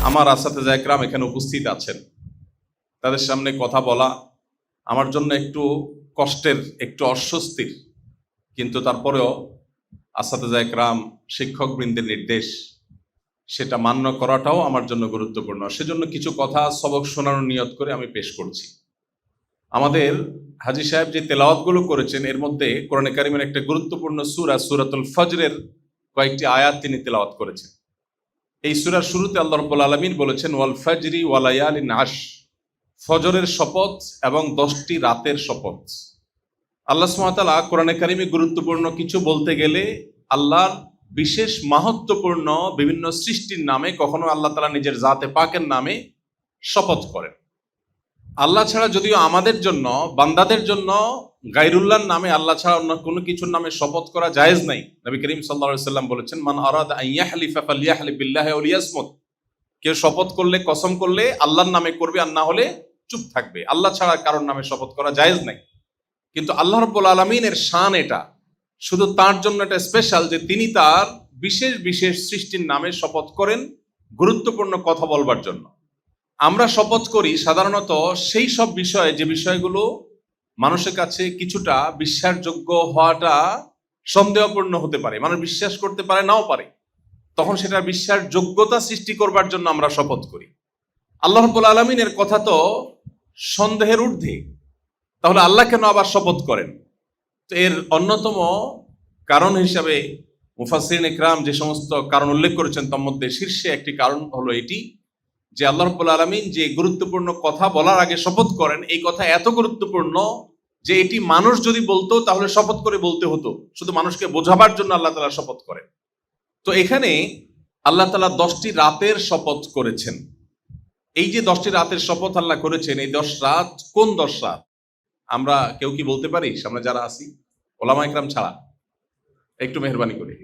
আমার আসাতেজা একরাম এখানে উপস্থিত আছেন, তাদের সামনে কথা বলা আমার জন্য একটু কষ্টের, একটু অস্বস্তির, কিন্তু তারপরেও আসাতেজা একরাম শিক্ষকবৃন্দের নির্দেশ সেটা মান্য করাটাও আমার জন্য গুরুত্বপূর্ণ। সেজন্য কিছু কথা সবক শোনানোর নিয়ত করে আমি পেশ করছি। আমাদের হাজী সাহেব যে তেলাওয়াতগুলো করেছেন এর মধ্যে কোরআনে কারিমের একটা গুরুত্বপূর্ণ সূরা সূরাতুল ফজরের কয়েকটি আয়াত তিনি তেলাওয়াত করেছেন। এই সূরার শুরুতে আল্লাহ রাব্বুল আলামিন বলেছেন ওয়াল ফাজরি ওয়া লায়ালিন আশ, ফজরের শপথ এবং 10টি রাতের শপথ। আল্লাহ সুবহানাহু ওয়া তাআলা কোরআনে কারিমে গুরুত্বপূর্ণ কিছু বলতে গেলে আল্লাহর বিশেষ মাহাত্ম্যপূর্ণ বিভিন্ন সৃষ্টির নামে, কখনো আল্লাহ তাআলা নিজের জাতে পাকের নামে শপথ করেন। আল্লাহ ছাড়া যদিও আমাদের জন্য, বান্দাদের জন্য গায়রুল্লাহর নামে, আল্লাহ ছাড়া অন্য কোনো কিছুর নামে শপথ করা জায়েজ নাই। নবী করিম সাল্লাল্লাহু আলাইহি ওয়াসাল্লাম বলেছেন মান আরাদা আন ইয়াহলিফা ফালইয়াহলিফ বিল্লাহি আও লিয়াসমুত, কেউ শপথ করলে, কসম করলে আল্লাহর নামে করবে, আর না হলে চুপ থাকবে। আল্লাহ ছাড়া কারোর নামে শপথ করা জায়েজ নাই। কিন্তু আল্লাহ রাব্বুল আলামিনের শান এটা, শুধু তার জন্য এটা স্পেশাল যে তিনি তার বিশেষ বিশেষ সৃষ্টির নামে শপথ করেন গুরুত্বপূর্ণ কথা বলবার জন্য। আমরা শপথ করি সাধারণত সেই সব বিষয়ে যে বিষয়গুলো মানুষের কাছে কিছুটা বিশ্বাসযোগ্য হওয়াটা সন্দেহপূর্ণ হতে পারে, মানুষ বিশ্বাস করতে পারে, নাও পারে, তখন সেটা বিশ্বাসযোগ্যতা সৃষ্টি করবার জন্য আমরা শপথ করি। আল্লাহ রাব্বুল আলামিনের কথা তো সন্দেহের ঊর্ধ্বে, তাহলে আল্লাহ কেন আবার শপথ করেন? তো এর অন্যতম কারণ হিসাবে মুফাসসিরিন ইকরাম যে সমস্ত কারণ উল্লেখ করেছেন তার মধ্যে শীর্ষে একটি কারণ হলো এটি যে আল্লাহ রাব্বুল আলামিন যে গুরুত্বপূর্ণ কথা বলার আগে শপথ করেন, এই কথা এত গুরুত্বপূর্ণ যে এটি মানুষ যদি বলতো তাহলে শপথ করে বলতে হতো, শুধু মানুষকে বোঝাবার জন্য আল্লাহ তাআলা শপথ করেন। তো এখানে আল্লাহ তাআলা 10টি রাতের শপথ করেছেন। এই যে 10টি রাতের শপথ আল্লাহ করেছেন, এই 10 রাত কোন 10 রাত আমরা কেউ কি বলতে পারি? সামনে যারা আছি ওলামা ইকরাম ছাড়া একটু মেহরবানি করে।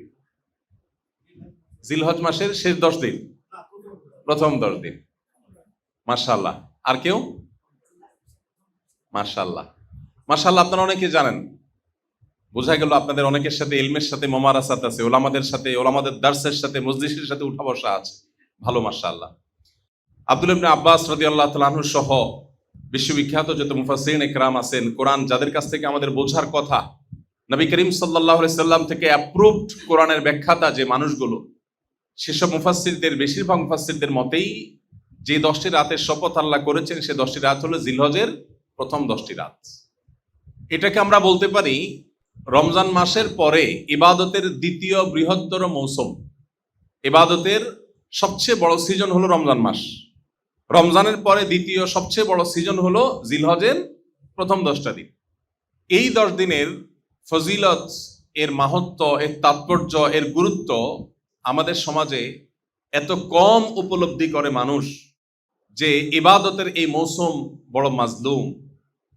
জিলহজ মাসের শেষ 10 দিন, প্রথম 10 দিন। মাশাআল্লাহ। আর কেউ? মাশাআল্লাহ, মাশাআল্লাহ। আপনারা অনেকে জানেন, বোঝা গেল আপনাদের অনেকের সাথে ইলমের সাথে মোমারাসাত আছে, ওলামাদের সাথে, ওলামাদের দার্সের সাথে, মজলিসের সাথে উঠা বসা আছে। ভালো, মাশাআল্লাহ। আব্দুল্লাহ ইবনে আব্বাস রাদিয়াল্লাহু তাআলা আনহু সহ বিশ্ববিখ্যাত যত মুফাসসিরিন ইকরাম আছেন, কোরআন যাদের কাছ থেকে আমাদের বোঝার কথা, নবী করিম সাল্লাল্লাহু আলাইহি সাল্লাম থেকে অ্যাপ্রুভড কোরআনের ব্যাখ্যাতা যে মানুষগুলো, সেসব মুফাসসিরদের, বেশিরভাগ মুফাসসিরদের মতেই যে 10টি রাতের শপথ আল্লাহ করেছেন সে 10টি রাত হলো জিলহজের প্রথম 10টি রাত। এটাকে আমরা বলতে পারি রমজান মাসের পরে ইবাদতের দ্বিতীয় বৃহত্তর মৌসুম। ইবাদতের সবচেয়ে বড় সিজন হলো রমজান মাস, রমজানের পরে দ্বিতীয় সবচেয়ে বড় সিজন হলো জিলহজের প্রথম 10টা দিন। এই 10 দিনের ফজিলত, এর মাহাত্ম্য, এর তাৎপর্য, এর গুরুত্ব আমাদের সমাজে এত কম উপলব্ধি করে মানুষ যে ইবাদতের এই মৌসুম বড় মাজলুম,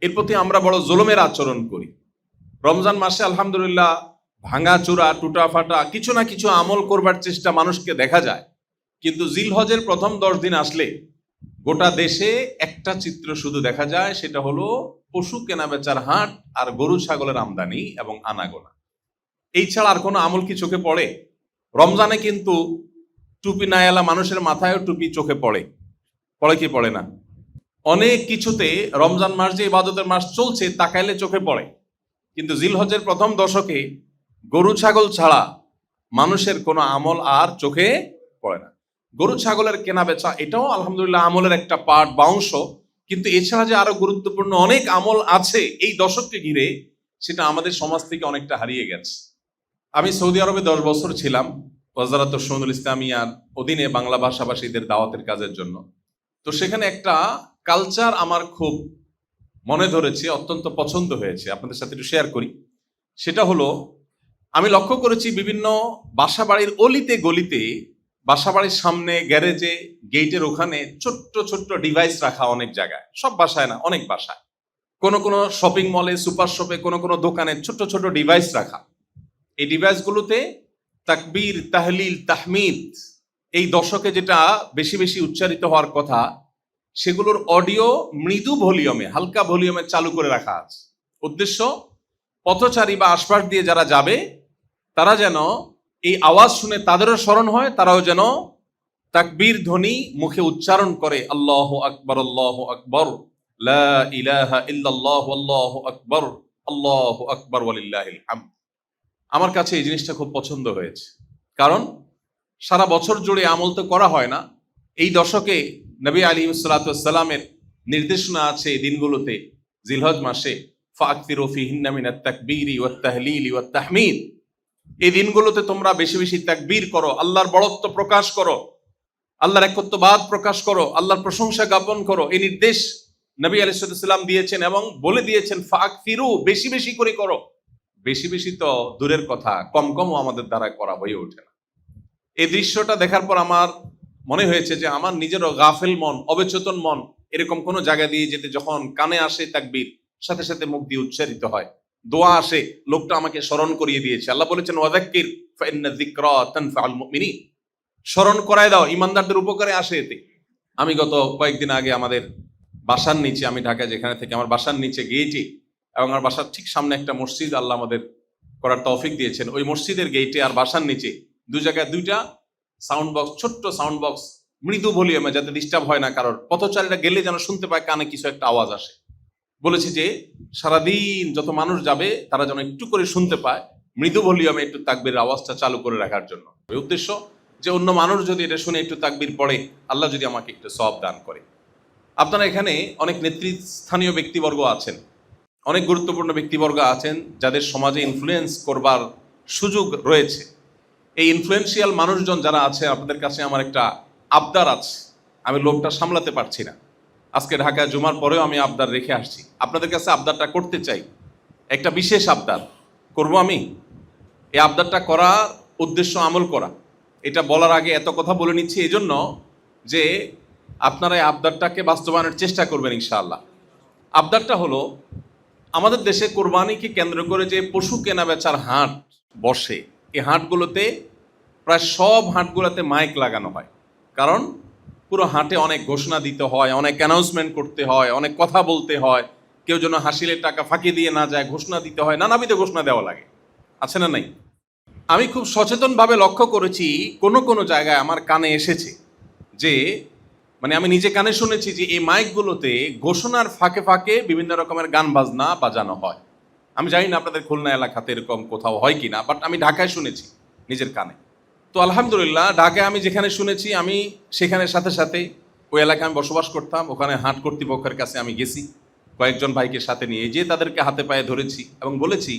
এর প্রতি আমরা বড় জুলুমের আচরণ করি। রমজান মাসে আলহামদুলিল্লাহ ভাঙা চূড়া, টুটা ফাটা কিছু না কিছু আমল করবার চেষ্টা মানুষকে দেখা যায়, কিন্তু জিলহজের প্রথম 10 দিন আসলে গোটা দেশে একটা চিত্র শুধু দেখা যায়, সেটা হলো পশু কেনা বেচার হাট আর গরু ছাগলের আমদানি এবং আনাগোনা। এই ছাড়া আর কোনো আমল কি চোখে পড়ে? রমজানে কিন্তু টুপি নায়ালা মানুষের মাথায়ও টুপি চোখে পড়ে, পড়ে কি পড়ে না? অনেক কিছুতে রমজান মাস যে ইবাদতের মাস চলছে তাকাইলে চোখে পড়ে, কিন্তু জিলহজের প্রথম দশকে গরু ছাগল ছাড়া মানুষের কোনো আমল আর চোখে পড়ে না। গরু ছাগলের কেনা বেচা এটাও আলহামদুলিল্লাহ আমলের একটা পার্ট বা অংশ, কিন্তু এছাড়া যে আরো গুরুত্বপূর্ণ অনেক আমল আছে এই দশককে ঘিরে, সেটা আমাদের সমাজ থেকে অনেকটা হারিয়ে গেছে। আমি সৌদি আরবে 10 বছর ছিলাম ওয়াজারাত শুনুল ইসলামিয়ার অধীনে বাংলা ভাষাভাষীদের দাওয়াতের কাজের জন্য। তো সেখানে একটা কালচার আমার খুব মনে ধরেছে, অত্যন্ত পছন্দ হয়েছে, আপনাদের সাথে একটু শেয়ার করি। সেটা হলো, আমি লক্ষ্য করেছি বিভিন্ন বাসা বাড়ির অলিতে গলিতে, বাসা বাড়ির সামনে, গ্যারেজে, গেটের ওখানে ছোট্ট ছোট্ট ডিভাইস রাখা অনেক জায়গায়, সব বাসায় না, অনেক বাসায়, কোনো কোনো শপিং মলে, সুপার শপে, কোনো কোনো দোকানে ছোট্ট ছোট্ট ডিভাইস রাখা। এই ডিভাইসগুলোতে তাকবীর, তাহলিল, তাহমিদ, এই দশকে যেটা বেশি বেশি উচ্চারিত হওয়ার কথা, সেগুলোর অডিও মৃদু ভলিউমে, হালকা ভলিউমে চালু করে রাখা আছে। উদ্দেশ্য, পথচারী বা আশপাশ দিয়ে যারা যাবে তারা যেন এই আওয়াজ শুনে তাদেরও স্মরণ হয়, তারাও যেন তাকবীর ধ্বনি মুখে উচ্চারণ করে আল্লাহু আকবার, আল্লাহু আকবার, লা ইলাহা ইল্লাল্লাহু, আল্লাহু আকবার, আল্লাহু আকবার ওয়ালিল্লাহিল হামদ। আমার কাছে এই জিনিসটা খুব পছন্দ হয়েছে, কারণ সারা বছর জুড়ে আমল তো করা হয় না। এই দশকে নবী আলাইহিস সালাতু ওয়াস সালামের নির্দেশনা আছে এই দিনগুলোতে, জিলহজ মাসে, ফাকতিরু ফিহিন্না মিনাত তাকবীরি ওয়াত তাহলিলি ওয়াত তাহমিদ, এই দিনগুলোতে তোমরা বেশি বেশি তাকবীর করো, আল্লাহর বড়ত্ব প্রকাশ করো, আল্লাহর একত্ববাদ প্রকাশ করো, আল্লাহর প্রশংসা জ্ঞাপন করো। এই নির্দেশ নবী আলাইহিস সালাম দিয়েছেন এবং বলে দিয়েছেন ফাকতিরু, বেশি বেশি করে করো। বেশি বেশি তো দূরের কথা, কম কমও আমাদের দ্বারা করা হয়ে ওঠে না। এই দৃশ্যটা দেখার পর আমার মনে হয়েছে যে আমার নিজেরও গাফেল মন, অবচেতন মন এরকম কোন জায়গা দিয়ে যেতে, যখন কানে আসে তাকবীর, সাথে সাথে মুখ দিয়ে উচ্চারিত হয়, দোয়া আসে, লোকটা আমাকে স্মরণ করিয়ে দিয়েছে। আল্লাহ বলেছেন ওয়াযাক্কির ফাইন্না যিকরা তানফাউল মুমিনিন, স্মরণ করায় দাও, ইমানদারদের উপকারে আসে এতে। আমি গত কয়েকদিন আগে আমাদের বাসার নিচে, আমি ঢাকায় যেখানে থেকে, আমার বাসার নিচে গেইটে এবং আমার বাসার ঠিক সামনে একটা মসজিদ আল্লাহ আমাদের করার তৌফিক দিয়েছেন, ওই মসজিদের গেইটে আর বাসার নিচে দুই জায়গায় দুইটা সাউন্ড বক্স, ছোট্ট সাউন্ড বক্স, মৃদু ভলিউমে, যাতে ডিস্টার্ব হয় না কারোর, পথচারীরা গেলে যেন শুনতে পায় কানে কিছু একটা আওয়াজ আসে। বলেছি যে সারাদিন যত মানুষ যাবে তারা যেন একটু করে শুনতে পায়, মৃদু ভলিউমে একটু তাকবীরের আওয়াজটা চালু করে রাখার জন্য। ওই উদ্দেশ্য যে অন্য মানুষ যদি এটা শুনে একটু তাকবীর পড়ে, আল্লাহ যদি আমাকে একটু সওয়াব দান করে। আপনারা এখানে অনেক নেতৃস্থানীয় ব্যক্তিবর্গ আছেন, অনেক গুরুত্বপূর্ণ ব্যক্তিবর্গ আছেন যাদের সমাজে ইনফ্লুয়েন্স করবার সুযোগ রয়েছে। এই ইনফ্লুয়েন্সিয়াল মানুষজন যারা আছে, আপনাদের কাছে আমার একটা আবদার আছে, আমি লোকটা সামলাতে পারছি না। আজকে ঢাকা জুমার পরেও আমি আবদার রেখে আসছি, আপনাদের কাছে আবদারটা করতে চাই, একটা বিশেষ আবদার করব আমি। এই আবদারটা করার উদ্দেশ্য আমল করা। এটা বলার আগে এত কথা বলে নিচ্ছি এজন্য যে আপনারা এই আবদারটাকে বাস্তবায়নের চেষ্টা করবেন ইনশাআল্লাহ। আবদারটা হলো, আমাদের দেশে কোরবানিকে কেন্দ্র করে যে পশু কেনা বেচার হাট বসে, এই হাটগুলোতে প্রায় সব হাটগুলোতে মাইক লাগানো হয়, কারণ পুরো হাটে অনেক ঘোষণা দিতে হয়, অনেক অ্যানাউন্সমেন্ট করতে হয়, অনেক কথা বলতে হয়, কেউ যেন হাসিলের টাকা ফাঁকি দিয়ে না যায়, ঘোষণা দিতে হয়, নানাবিধ ঘোষণা দেওয়া লাগে, আছে না নাই? আমি খুব সচেতনভাবে লক্ষ্য করেছি, কোন কোন জায়গায় আমার কানে এসেছে যে, মানে আমি নিজে কানে শুনেছি যে এই মাইকগুলোতে ঘোষণার ফাঁকে ফাঁকে বিভিন্ন রকমের গান বাজনা বাজানো হয়। আমি জানি না আপনাদের খুলনা এলাকাতে এরকম কোথাও হয় কিনা, বাট আমি ঢাকায় শুনেছি নিজের কানে। তো আলহামদুলিল্লাহ, ঢাকায় আমি যেখানে শুনেছি, আমি সেখানে সাথে সাথে ওই এলাকায় আমি বসবাস করতাম, ওখানে হাট কর্তৃপক্ষের কাছে আমি গেছি কয়েকজন ভাইকে সাথে নিয়ে, যে তাদেরকে হাতে পায়ে ধরেছি এবং বলেছি,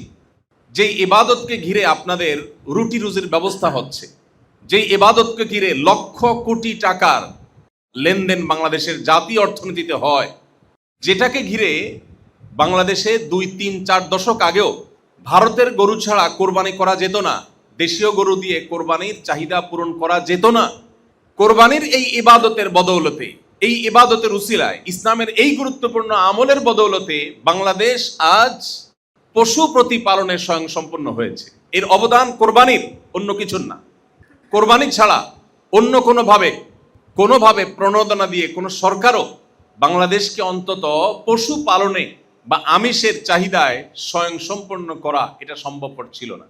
যেই ইবাদতকে ঘিরে আপনাদের রুটি রুজির ব্যবস্থা হচ্ছে, যেই ইবাদতকে ঘিরে লক্ষ কোটি টাকার লেনদেন বাংলাদেশের জাতীয় অর্থনীতিতে হয়, যেটাকে ঘিরে বাংলাদেশে 2-3-4 দশক আগেও ভারতের গরু ছাড়া কোরবানি করা যেত না, দেশীয় গরু দিয়ে কোরবানির চাহিদা পূরণ করা যেত না। কোরবানির এই ইবাদতের বদৌলতে, এই ইবাদতের উসিলায়, ইসলামের এই গুরুত্বপূর্ণ আমলের বদৌলতে বাংলাদেশ আজ পশু প্রতিপালনের স্বয়ংসম্পন্ন হয়েছে। এর অবদান কোরবানির, অন্য কিছুর না। কোরবানি ছাড়া অন্য কোনোভাবে প্রণোদনা দিয়ে কোনো সরকারও বাংলাদেশকে অন্তত পশু পালনে বা আমিষের চাহিদায় স্বয়ংসম্পন্ন করা এটা সম্ভবপর ছিল না।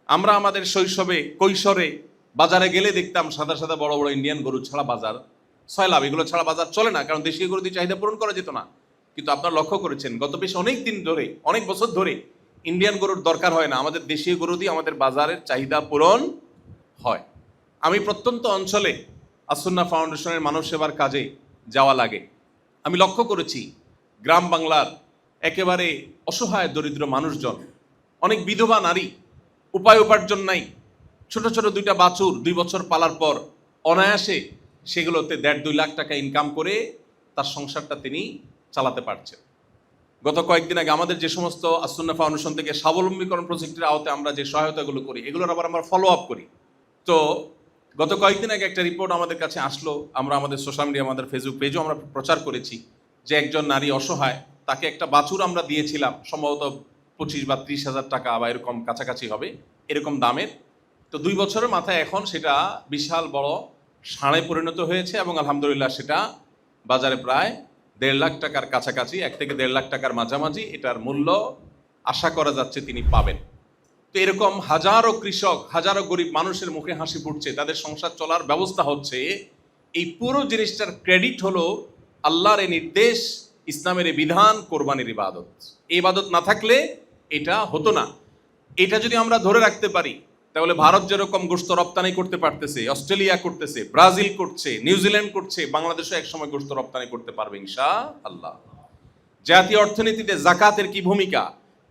আমরা আমাদের শৈশবে কৈশোরে বাজারে গেলে দেখতাম সাদা সাদা বড় বড় ইন্ডিয়ান গরু ছাড়া বাজার, সয়লাভ, এগুলো ছাড়া বাজার চলে না, কারণ দেশীয় গরু দিয়ে চাহিদা পূরণ করা যেত না। কিন্তু আপনারা লক্ষ্য করেছেন, গত বেশ অনেক দিন ধরে, অনেক বছর ধরে ইন্ডিয়ান গরুর দরকার হয় না, আমাদের দেশীয় গরু দিয়ে আমাদের বাজারের চাহিদা পূরণ হয়। আমি প্রত্যন্ত অঞ্চলে আসুন্না ফাউন্ডেশনের মানব সেবার কাজে যাওয়া লাগে, আমি লক্ষ্য করেছি গ্রাম বাংলার একেবারে অসহায় দরিদ্র মানুষজন, অনেক বিধবা নারী, উপায় উপার্জন নাই, ছোট ছোট 2টা বাছুর 2 বছর পালার পর অনায়াসে সেগুলোতে 1.5-2 লাখ টাকা ইনকাম করে তার সংসারটা তিনি চালাতে পারছেন। গত কয়েকদিন আগে আমাদের যে সমস্ত আসুন্না ফাউন্ডেশন থেকে স্বাবলম্বীকরণ প্রজেক্টের আওতায় আমরা যে সহায়তাগুলো করি, এগুলোর আবার আমরা ফলো আপ করি। তো গত কয়েকদিন আগে একটা রিপোর্ট আমাদের কাছে আসলো, আমরা আমাদের সোশ্যাল মিডিয়া, আমাদের ফেসবুক পেজও আমরা প্রচার করেছি, যে একজন নারী অসহায়, তাকে একটা বাছুর আমরা দিয়েছিলাম, সম্ভবত 25 বা 30 হাজার টাকা বা এরকম কাছাকাছি হবে, এরকম দামের। তো 2 বছরের মাথায় এখন সেটা বিশাল বড় ষাঁড়ে পরিণত হয়েছে এবং আলহামদুলিল্লাহ সেটা বাজারে প্রায় 1.5 লাখ টাকার কাছাকাছি, 1 থেকে 1.5 লাখ টাকার মাঝামাঝি এটার মূল্য আশা করা যাচ্ছে তিনি পাবেন। তো এরকম হাজারো কৃষক, হাজারো গরিব মানুষের মুখে হাসি ফুটছে, তাদের সংসার চলার ব্যবস্থা হচ্ছে। এই পুরো জিনিসটার ক্রেডিট হলো আল্লাহর এই নির্দেশ, ইসলামের এই বিধান, কোরবানির ইবাদত। এই ইবাদত না থাকলে এটা হতো না। এটা যদি আমরা ধরে রাখতে পারি, তাহলে ভারত যেরকম গোশত রপ্তানি করতে পারতেছে, অস্ট্রেলিয়া করতেছে, ব্রাজিল করছে, নিউজিল্যান্ড করছে, বাংলাদেশও একসময় গোশত রপ্তানি করতে পারবে ইনশাআল্লাহ। জাতীয় অর্থনীতিতে জাকাতের কি ভূমিকা,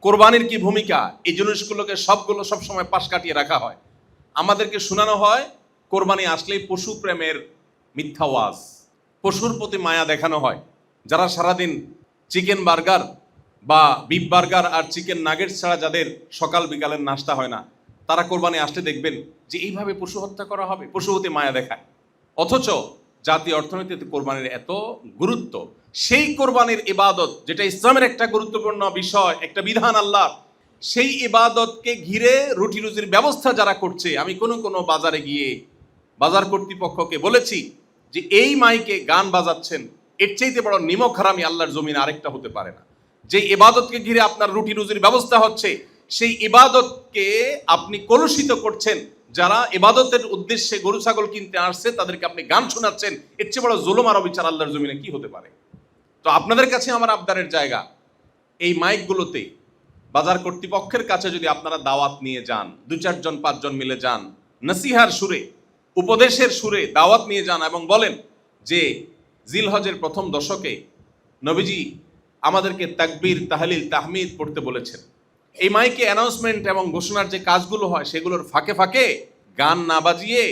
কোরবানির কি ভূমিকা, এই জিনিসগুলোকে সবগুলো সবসময় পাশ কাটিয়ে রাখা হয়। আমাদেরকে শোনানো হয় কোরবানি আসলেই পশু প্রেমের মিথ্যা ওয়াজ, পশুর প্রতি মায়া দেখানো হয়। যারা সারাদিন চিকেন বার্গার বা বিফ বার্গার আর চিকেন নাগেটস ছাড়া যাদের সকাল বিকালের নাস্তা হয় না, তারা কোরবানি আসলে দেখবেন যে এইভাবে পশু হত্যা করা হবে, পশু হতে মায়া দেখায়। অথচ জাতীয় অর্থনীতিতে কোরবানির এত গুরুত্ব, সেই কোরবানির ইবাদত যেটা ইসলামের একটা গুরুত্বপূর্ণ বিষয়, একটা বিধান আল্লাহ, সেই ইবাদতকে ঘিরে রুটি রুজির ব্যবস্থা যারা করছে, আমি কোনো বাজারে গিয়ে বাজার কর্তৃপক্ষকে বলেছি যে এই মাইকে গান বাজাচ্ছেন, এর চাইতে বড় নিমক হারামি আল্লাহর জমিনে আরেকটা হতে পারে না। যে ইবাদতকে ঘিরে আপনার রুটি রুজির ব্যবস্থা হচ্ছে, সেই ইবাদতকে আপনি কলুষিত করছেন। যারা ইবাদতের উদ্দেশ্যে গরু ছাগল কিনতে আসছে তাদেরকে আপনি গান শোনাচ্ছেন, এর চেয়ে বড় জুলুম আর অবিচার আল্লাহর জমিনে কি হতে পারে? তো আপনাদের কাছে আমার আবদারের জায়গা, এই মাইকগুলোতে বাজার কর্তৃপক্ষের কাছে যদি আপনারা দাওয়াত নিয়ে যান, 2-4 জন 5 জন মিলে যান, নসিহার সুরে, উপদেশের সুরে দাওয়াত নিয়ে যান এবং বলেন যে জিলহজের প্রথম দশকে নবীজি আমাদেরকে তাকবীর, তাহলিল, তাহমিদ পড়তে বলেছেন। এই মাইকে অ্যানাউন্সমেন্ট এবং ঘোষণার যে কাজগুলো হয় সেগুলোর ফাঁকে ফাঁকে গান না বাজিয়ে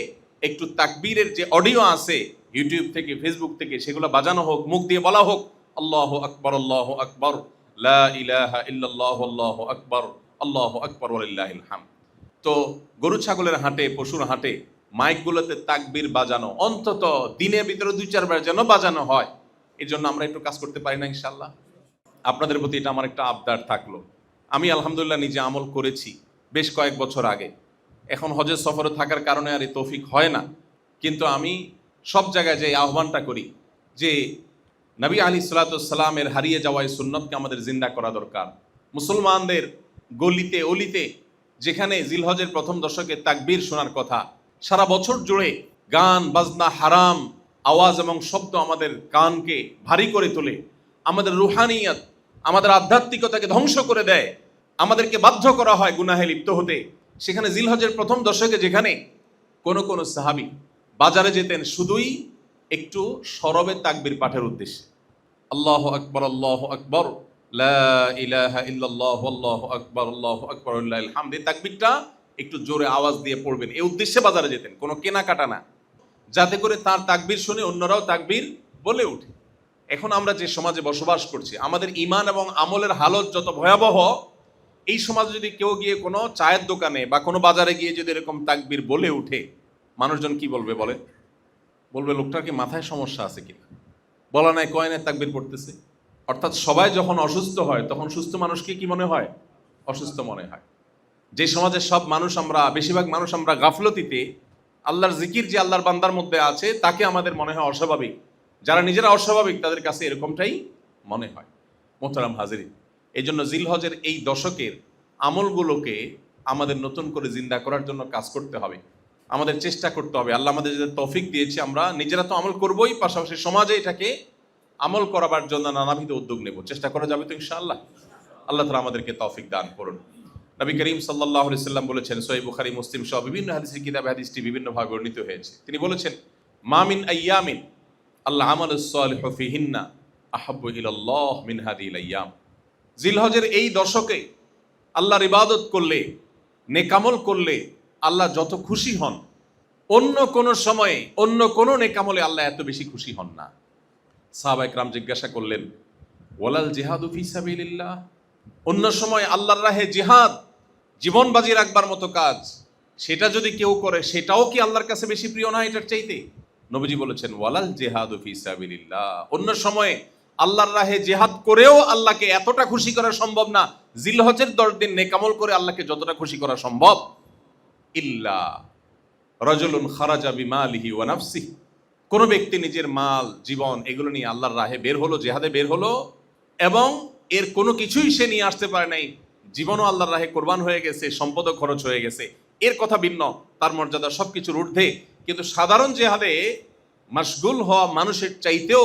একটু তাকবীরের যে অডিও আছে ইউটিউব থেকে, ফেসবুক থেকে, সেগুলো বাজানো হোক, মুখ দিয়ে বলা হোক আল্লাহু আকবার, আল্লাহু আকবার, লা ইলাহা ইল্লাল্লাহু, আল্লাহু আকবার, আল্লাহু আকবার ওয়ালিল্লাহিল হামদ। তো গরু ছাগলের হাটে, পশুর হাটে মাইকগুলোতে তাকবীর বাজানো অন্তত দিনের ভিতরে 2-4 বার যেন বাজানো হয়। এর জন্য আমরা একটু কাজ করতে পারি না ইনশাআল্লাহ? আপনাদের প্রতি এটা আমার একটা আবদার থাকলো। আমি আলহামদুলিল্লাহ নিজে আমল করেছি বেশ কয়েক বছর আগে। এখন হজের সফরে থাকার কারণে আর এই তৌফিক হয় না, কিন্তু আমি সব জায়গায় যে আহ্বানটা করি যে নবী আলাইহিস সালামের হারিয়ে যাওয়া এই সুন্নতকে আমাদের জিন্দা করা দরকার। মুসলমানদের গলিতে অলিতে যেখানে জিলহজের প্রথম দশকে তাকবীর শোনার কথা, সারা বছর জুড়ে গান বাজনা, হারাম আওয়াজ এবং শব্দ আমাদের কানকে ভারী করে তোলে, আমাদের রুহানিয়ত, আমাদের আধ্যাত্মিকতাকে ধ্বংস করে দেয়, আমাদেরকে বাধ্য করা হয় গুনাহে লিপ্ত হতে। সেখানে জিলহজের প্রথম দশকে যেখানে কোন সাহাবী বাজারে যেতেন শুধুই একটু সরবে তাকবীর পাঠের উদ্দেশ্যে, আল্লাহু আকবার, আল্লাহু আকবার, লা ইলাহা ইল্লাল্লাহু, আল্লাহু আকবার, আল্লাহু আকবার ওয়ালিল্লাহিল হামদ, এই তাকবীরটা একটু জোরে আওয়াজ দিয়ে পড়বেন, এই উদ্দেশ্যে বাজারে যেতেন, কোনো কেনাকাটা না, যাতে করে তার তাকবীর শুনে অন্যরাও তাকবীর বলে ওঠে। এখন আমরা যে সমাজে বসবাস করছি, আমাদের ঈমান এবং আমলের হালত যত ভয়াবহ, এই সমাজে যদি কেউ গিয়ে কোনো চায়ের দোকানে বা কোনো বাজারে গিয়ে যদি এরকম তাকবীর বলে উঠে, মানুষজন কি বলবে? বলবে লোকটার কি মাথায় সমস্যা আছে কিনা, বলা নাই কয় নাই তাকবীর পড়তেছে। অর্থাৎ সবাই যখন অসুস্থ হয় তখন সুস্থ মানুষকে কি মনে হয়? অসুস্থ মনে হয়। যে সমাজের সব মানুষ আমরা, বেশিরভাগ মানুষ আমরা গাফলতিতে, আল্লাহর জিকির যে আল্লাহর বান্দার মধ্যে আছে তাকে আমাদের মনে হয় অস্বাভাবিক। যারা নিজেরা অস্বাভাবিক তাদের কাছে এরকমটাই মনে হয়। মোহতারাম হাজিরিন, এই জন্য জিলহজের এই দশকের আমলগুলোকে আমাদের নতুন করে জিন্দা করার জন্য কাজ করতে হবে, আমাদের চেষ্টা করতে হবে। আল্লাহ আমাদের যে তৌফিক দিয়েছে, আমরা নিজেরা তো আমল করবোই, পাশাপাশি সমাজে এটাকে আমল করাবার জন্য নানাবিধ উদ্যোগ নেব। চেষ্টা করা যাবে তো ইনশাআল্লাহ? আল্লাহ তাআলা আমাদেরকে তৌফিক দান করুন। নবী করিম সাল্লাল্লাহু আলাইহি সাল্লাম বলেছেন, সহিহ বুখারী, মুসলিম সহ বিভিন্ন হাদিসের কিতাবে হাদিসটি বিভিন্নভাবে বর্ণিত হয়েছে। তিনি বলেছেন, মা মিন আইয়ামিন আল্লাহ আমালুস সালিহু ফিহিন্না আহাব্বু ইলাল্লাহ মিন হাদিহিল আইয়াম। জিলহজের এই দশকে আল্লাহর ইবাদত করলে, নেকামল করলে আল্লাহ যত খুশি হন, অন্য কোন সময়ে অন্য কোন নেকামলে আল্লাহ এত বেশি খুশি হন না। সাহাবায়ে কেরাম জিজ্ঞাসা করলেন, ওয়ালাল জিহাদু ফি সাবিলিল্লাহ, অন্য সময় আল্লাহর রাহে জিহাদ, জীবন বাজি রাখবার মতো কাজ, সেটা যদি কেউ করে সেটাও কি আল্লাহর কাছে বেশি প্রিয় না এটার চাইতে? নবীজি বলেছেন, ওয়ালাল জিহাদু ফি সাবিলিল্লাহ, অন্য সময় আল্লাহর রাহে জিহাদ করেও আল্লাহকে এতটা খুশি করা সম্ভব না জিলহজের 10 দিন নেকামল করে আল্লাহকে যতটা খুশি করা সম্ভব। ইল্লা রাজুলুন খারাজা বিমালিহি ওয়া নাফসিহি, কোন ব্যক্তি নিজের মাল, জীবন এগুলো নিয়ে আল্লাহর রাহে বের হলো, জিহাদে বের হলো, এবং এর কোনো কিছুই সে নিয়ে আসতে পারে নাই জীবনও আল্লাহর রাহে কোরবান হয়ে গেছে, সম্পদও খরচ হয়ে গেছে, এর কথা ভিন্ন, তার মর্যাদা সবকিছুর ঊর্ধ্বে। কিন্তু সাধারণ জেহাদে মাশগুল হওয়া মানুষের চাইতেও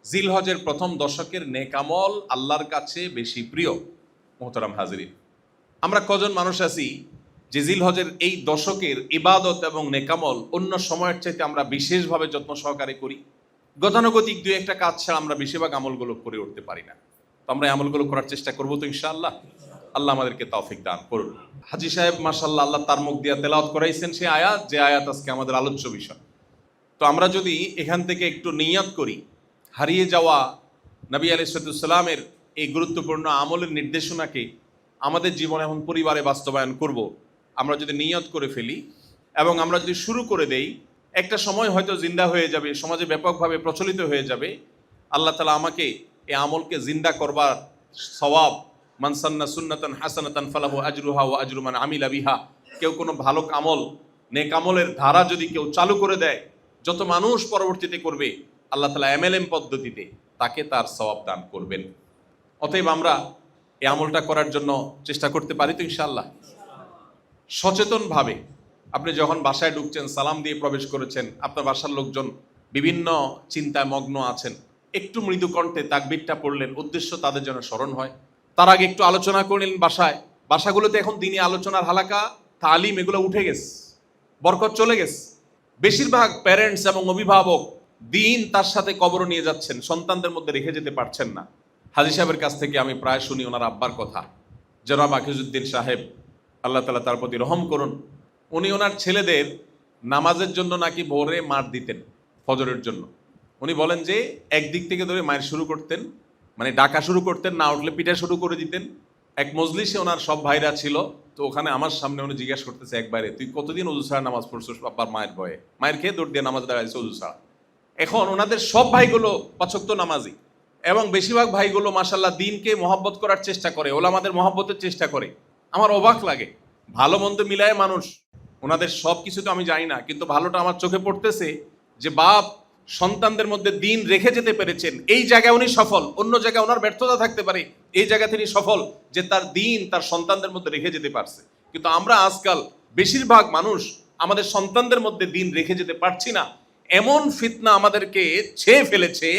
জিলহজের প্রথম দশকের নেকামল আল্লাহর কাছে বেশি প্রিয়। মোহতারাম হাজিরিন, আমরা কজন মানুষ আছি যে জিলহজের এই দশকের ইবাদত এবং নেকামল অন্য সময়ের চাইতে আমরা বিশেষভাবে যত্ন সহকারে করি? গতানুগতিক দুই একটা কাজ ছাড়া আমরা বেশিরভাগ আমলগুলো করে উঠতে পারি না। তো আমরা এই আমলগুলো করার চেষ্টা করবো তো ইনশাআল্লাহ। আল্লাহ আমাদেরকে তৌফিক দান করুন। হাজী সাহেব মাশাআল্লাহ, আল্লাহ তার মুখ দিয়ে তেলাওয়াত করাইছেন সেই আয়াত, যে আয়াত আজকে আমাদের আলোচ্য বিষয়। তো আমরা যদি এখান থেকে একটু নিয়াত করি, হারিয়ে যাওয়া নবী আলাইহিস সালামের এই গুরুত্বপূর্ণ আমলের নির্দেশনাকে আমাদের জীবনে এখন পরিবারে বাস্তবায়ন করব, আমরা যদি নিয়ত করে ফেলি এবং আমরা যদি শুরু করে দেই, একটা সময় হয়তো জিন্দা হয়ে যাবে, সমাজে ব্যাপকভাবে প্রচলিত হয়ে যাবে। আল্লাহ তাআলা আমাকে এই আমলকে জিন্দা করবার সওয়াব, মান সান্না সুন্নাতান হাসানাতান ফালাহু আজরুহা ওয়া আজরু মান আমিলা বিহা, কেউ কোনো ভালো আমল, নেক আমলের ধারা যদি কেউ চালু করে দেয়, যত মানুষ পরবর্তীতে করবে আল্লাহ তাআলা এমএলএম পদ্ধতিতে তাকে তার সওয়াব দান করবেন। অতএব আমরা এই আমলটা করার জন্য চেষ্টা করতে পারি তো ইনশাআল্লাহ। সচেতনভাবে আপনি যখন বাসায় ঢুকছেন, সালাম দিয়ে প্রবেশ করেছেন, আপনার বাসার লোকজন বিভিন্ন চিন্তায় মগ্ন আছেন, একটু মৃদু কণ্ঠে তাকবীরটা পড়লেন, উদ্দেশ্য তাদের জন্য স্মরণ হয়। তার আগে একটু আলোচনা করলেন বাসাগুলোতে এখন দিনই আলোচনার হালাকা, তালিম এগুলো উঠে গেছে, বরকত চলে গেছে। বেশিরভাগ প্যারেন্টস এবং অভিভাবক দিন তার সাথে কবর নিয়ে যাচ্ছেন, সন্তানদের মধ্যে রেখে যেতে পারছেন না। হাজী সাহেবের কাছ থেকে আমি প্রায় শুনি ওনার আব্বার কথা, জনাব আকিজউদ্দিন সাহেব, আল্লাহ তাআলা তার প্রতি রহম করুন। উনি ওনার ছেলেদের নামাজের জন্য নাকি ভোরে মার দিতেন, ফজরের জন্য। উনি বলেন যে একদিক থেকে ধরে মায়ের শুরু করতেন, মানে ডাকা শুরু করতেন, না উঠলে পিঠা শুরু করে দিতেন। এক মজলিসে ওনার সব ভাইরা ছিল, তো ওখানে আমার সামনে উনি জিজ্ঞাসা করতেছে একবারে, তুই কতদিন অজু ছাড়া নামাজ পড়ছিস বাবার মায়ের ভয়ে? মায়ের খেয়ে দৌড় দিয়ে নামাজ দাঁড়াইছে অজু ছাড়া। এখন ওনাদের সব ভাইগুলো পাঁচ ওয়াক্ত নামাজি এবং বেশিরভাগ ভাইগুলো মাশাআল্লাহ দিনকে মহব্বত করার চেষ্টা করে, ওলামাদের মহব্বতের চেষ্টা করে। আমার অবাক লাগে, ভালো মন্দ মিলায় মানুষ, ওনাদের সব কিছু তো আমি জানি না, কিন্তু ভালোটা আমার চোখে পড়তেছে যে বাপ সন্তানদের মধ্যে দিন রেখে যেতে পেরেছেন, এই জায়গায় উনি সফল। অন্য জায়গায় ওনার ব্যর্থতা থাকতে পারে, এই জায়গায় তিনি সফল যে তার দিন তার সন্তানদের মধ্যে রেখে যেতে পারছে। কিন্তু আমরা আজকাল বেশিরভাগ মানুষ আমাদের সন্তানদের মধ্যে দিন রেখে যেতে পারছি না। এমন ফিতনা আমাদেরকে ছেয়ে ফেলেছে,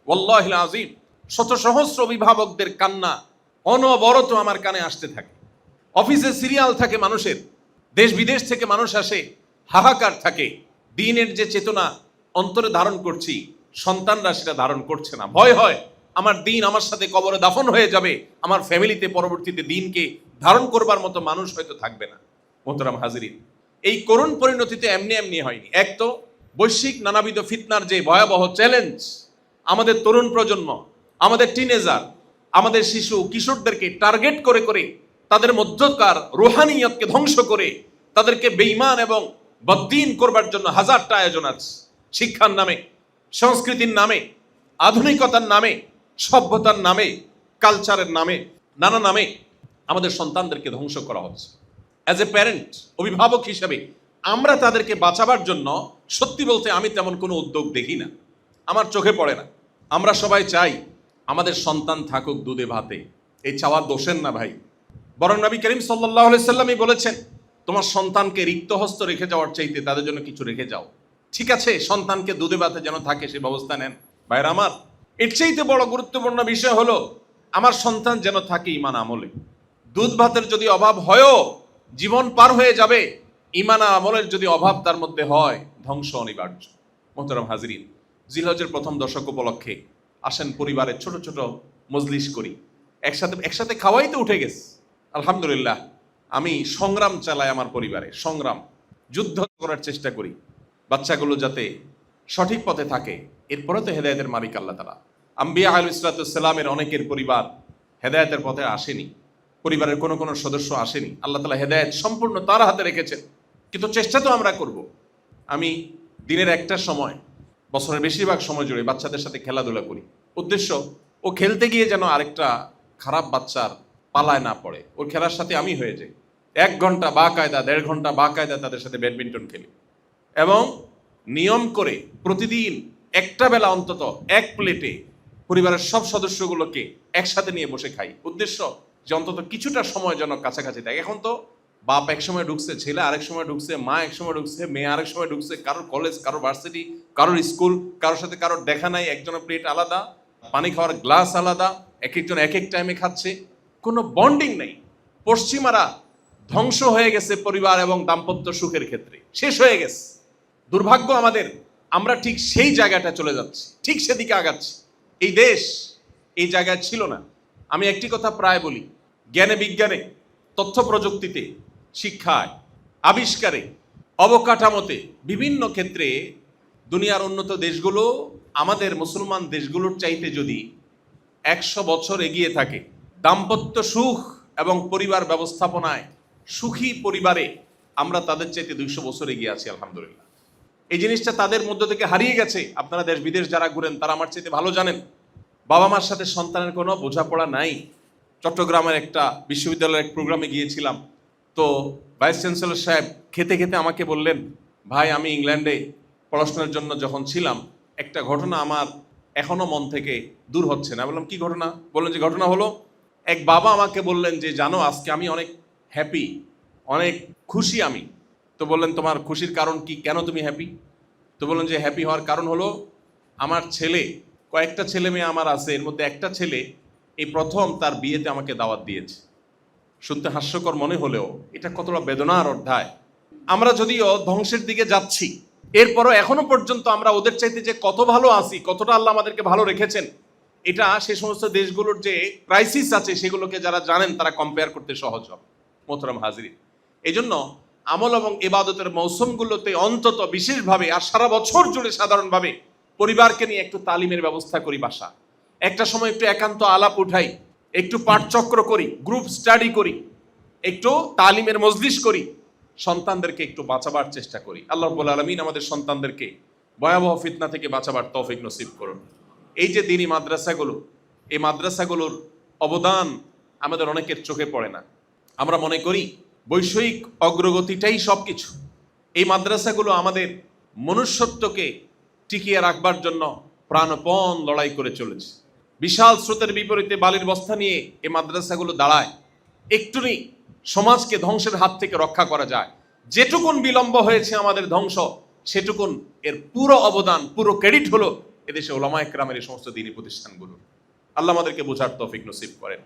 ওয়াল্লাহিল আযীম, শত সহস্র অভিভাবকদের কান্না অনবরত আমার কানে আসতে থাকে। অফিসে সিরিয়াল থাকে মানুষের, দেশ বিদেশ থেকে মানুষ আসে, হাহাকার থাকে। দিনের যে চেতনা অন্তরে ধারণ করছি, সন্তানরা সেটা ধারণ করছে না। ভয় হয় আমার দিন আমার সাথে কবরে দাফন হয়ে যাবে, আমার ফ্যামিলিতে পরবর্তীতে দিনকে ধারণ করবার মতো মানুষ হয়তো থাকবে না। মোহতারাম হাজিরিন, এই করুণ পরিণতিতে এমনি এমনি হয়নি। এক তো বৈশ্বিক নানাবিধ ফিতনার যে ভয়াবহ চ্যালেঞ্জ, আমাদের তরুণ প্রজন্ম, আমাদের টিনেজার, আমাদের শিশু কিশোরদেরকে টার্গেট করে করে তাদের মধ্যকার রুহানিয়তকে ধ্বংস করে তাদেরকে বেঈমান এবং বদ্দীন করবার জন্য হাজারটা আয়োজন আছে। শিক্ষার নামে, সংস্কৃতির নামে, আধুনিকতার নামে, সভ্যতার নামে, কালচারের নামে, নানা নামে আমাদের সন্তানদেরকে ধ্বংস করা হচ্ছে। অ্যাজ এ প্যারেন্ট, অভিভাবক হিসেবে আমরা তাদেরকে বাঁচাবার জন্য সত্যি বলতে আমি তেমন কোনো উদ্যোগ দেখি না, আমার চোখে পড়ে না। আমরা সবাই চাই আমাদের সন্তান থাকুক দুধে ভাতে, এই চাওয়া দোষের না ভাই, বরং নবী করিম সাল্লাল্লাহু আলাইহি সাল্লামই বলেছেন, তোমার সন্তানকে রিক্ত হস্ত রেখে যাওয়ার চাইতে তাদের জন্য কিছু রেখে যাও। ঠিক আছে, সন্তানকে দুধে ভাতে যেন থাকে সে ব্যবস্থা নেন। ভাইরা আমার, এর চাইতে বড় গুরুত্বপূর্ণ বিষয় হলো আমার সন্তান যেন থাকে ঈমান আমলে। দুধ ভাতের যদি অভাব হয়ও জীবন পার হয়ে যাবে, ঈমান আমলের যদি অভাব তার মধ্যে হয় ধ্বংস অনিবার্য। মোহতারাম হাজিরিন, জিলহজের প্রথম দশক উপলক্ষে আসেন পরিবারের ছোট ছোট মজলিস করি, একসাথে খাওয়াই তো উঠে গেছে। আলহামদুলিল্লাহ, আমি সংগ্রাম চালাই আমার পরিবারে, সংগ্রাম, যুদ্ধ করার চেষ্টা করি বাচ্চাগুলো যাতে সঠিক পথে থাকে। এরপরে তো হেদায়েতের মালিক আল্লাহ তাআলা। আম্বিয়া আলাইহিস সালামের অনেকের পরিবার হেদায়েতের পথে আসেনি, পরিবারের কোনো কোনো সদস্য আসেনি। আল্লাহ তাআলা হেদায়েত সম্পূর্ণ তার হাতে রেখেছেন, কিন্তু চেষ্টা তো আমরা করব। আমি দিনের একটা সময়, বছরের বেশিরভাগ সময় জুড়ে বাচ্চাদের সাথে খেলাধুলা করি। উদ্দেশ্য, ও খেলতে গিয়ে যেন আরেকটা খারাপ বাচ্চার পালায় না পড়ে, ওর খেলার সাথে আমি হয়ে যাই। 1 ঘন্টা বা কায়দা, 1.5 ঘন্টা বা কায়দা তাদের সাথে ব্যাডমিন্টন খেলি এবং নিয়ম করে প্রতিদিন একটা বেলা অন্তত এক প্লেটে পরিবারের সব সদস্যগুলোকে একসাথে নিয়ে বসে খাই। উদ্দেশ্য, যে অন্তত কিছুটা সময় যেন কাছাকাছি থাকে। এখন তো বাপ এক সময় ঢুকছে, ছেলে আরেক সময় ঢুকছে, মা এক সময় ঢুকছে, মেয়ে আরেক সময় ঢুকছে, কারোর কলেজ, কারোর ভার্সিটি, কারোর স্কুল, কারোর সাথে কারোর দেখা নাই, একজনের প্লেট আলাদা, পানি খাওয়ার গ্লাস আলাদা, এক একজন এক এক টাইমে খাচ্ছে, কোনো বন্ডিং নেই। পশ্চিমারা ধ্বংস হয়ে গেছে পরিবার এবং দাম্পত্য সুখের ক্ষেত্রে, শেষ হয়ে গেছে। দুর্ভাগ্য আমাদের, আমরা ঠিক সেই জায়গাটা চলে যাচ্ছি, ঠিক সেদিকে আগাচ্ছি। এই দেশ এই জায়গায় ছিল না। আমি একটি কথা প্রায় বলি, জ্ঞানে বিজ্ঞানে, তথ্য প্রযুক্তিতে, শিক্ষায়, আবিষ্কারে, অবকাঠামোতে, বিভিন্ন ক্ষেত্রে দুনিয়ার উন্নত দেশগুলো আমাদের মুসলমান দেশগুলোর চাইতে যদি 100 বছর এগিয়ে থাকে, দাম্পত্য সুখ এবং পরিবার ব্যবস্থাপনায়, সুখী পরিবারে আমরা তাদের চাইতে 200 বছর এগিয়ে আছি আলহামদুলিল্লাহ। এই জিনিসটা তাদের মধ্য থেকে হারিয়ে গেছে। আপনারা দেশ বিদেশ যারা ঘুরেন তারা আমার চাইতে ভালো জানেন, বাবা মার সাথে সন্তানের কোনো বোঝাপড়া নাই। চট্টগ্রামের একটা বিশ্ববিদ্যালয়ের এক প্রোগ্রামে গিয়েছিলাম, তো ভাইস চ্যান্সেলর সাহেব খেতে খেতে আমাকে বললেন, ভাই আমি ইংল্যান্ডে পড়াশোনার জন্য যখন ছিলাম একটা ঘটনা আমার এখনো মন থেকে দূর হচ্ছে না। বললাম কি ঘটনা? বললেন যে ঘটনা হলো, এক বাবা আমাকে বললেন যে জানো আজকে আমি অনেক হ্যাপি, অনেক খুশি আমি। তো বললেন তোমার খুশির কারণ কি, কেন তুমি হ্যাপি? তো বললেন যে হ্যাপি হওয়ার কারণ হলো আমার ছেলে, কয়েকটা ছেলে মেয়ে আমার আছে, এর মধ্যে একটা ছেলে এই প্রথম তার বিয়েতে আমাকে দাওয়াত দিয়েছে। শুনতে হাস্যকর মনে হলেও এটা কতটা বেদনার অধ্যায়। আমরা যদিও ধ্বংসের দিকে যাচ্ছি, এরপরও এখনো পর্যন্ত আমরা ওদের চাইতে যে কত ভালো আছি, কতটা আল্লাহ আমাদেরকে ভালো রেখেছেন, এটা সে সমস্ত দেশগুলোর যে ক্রাইসিস আছে সেগুলোকে যারা জানেন তারা কম্পেয়ার করতে সহজ হবে। মোহতারাম হাজিরিন, এই জন্য আমল এবং ইবাদতের মৌসুমগুলোতে অন্তত বিশেষভাবে আর সারা বছর জুড়ে সাধারণভাবে পরিবারকে নিয়ে একটু তালিমের ব্যবস্থা করি। বাসা একটা সময় একটু একান্ত আলাপ উঠাই, একটু পাঠচক্র করি, গ্রুপ স্টাডি করি, একটু তালিমের মজলিস করি, সন্তানদেরকে একটু বাঁচাবার চেষ্টা করি। আল্লাহ রাব্বুল আলামিন আমাদের সন্তানদেরকে ভয়াবহ ফিতনা থেকে বাঁচাবার তৌফিক নসিব করুন। এই যে দ্বীনি মাদ্রাসাগুলো, এই মাদ্রাসাগুলোর অবদান আমাদের অনেকের চোখে পড়ে না। আমরা মনে করি বৈষয়িক অগ্রগতিটাই সব কিছু। এই মাদ্রাসাগুলো আমাদের মনুষ্যত্বকে টিকিয়ে রাখবার জন্য প্রাণপণ লড়াই করে চলেছে। বিশাল স্রোতের বিপরীতে বালির বস্তা নিয়ে এই মাদ্রাসাগুলো দাঁড়ায়। একটুনি সমাজকে ধ্বংসের হাত থেকে রক্ষা করা যায়। যেটুকুন বিলম্ব হয়েছে আমাদের ধ্বংস, সেটুকুন এর পুরো অবদান, পুরো ক্রেডিট হলো এদেশে ওলামা একরামের এই সমস্ত দ্বীনি প্রতিষ্ঠানগুলো। আল্লাহ আমাদেরকে বোঝার তৌফিক নসিব করেন।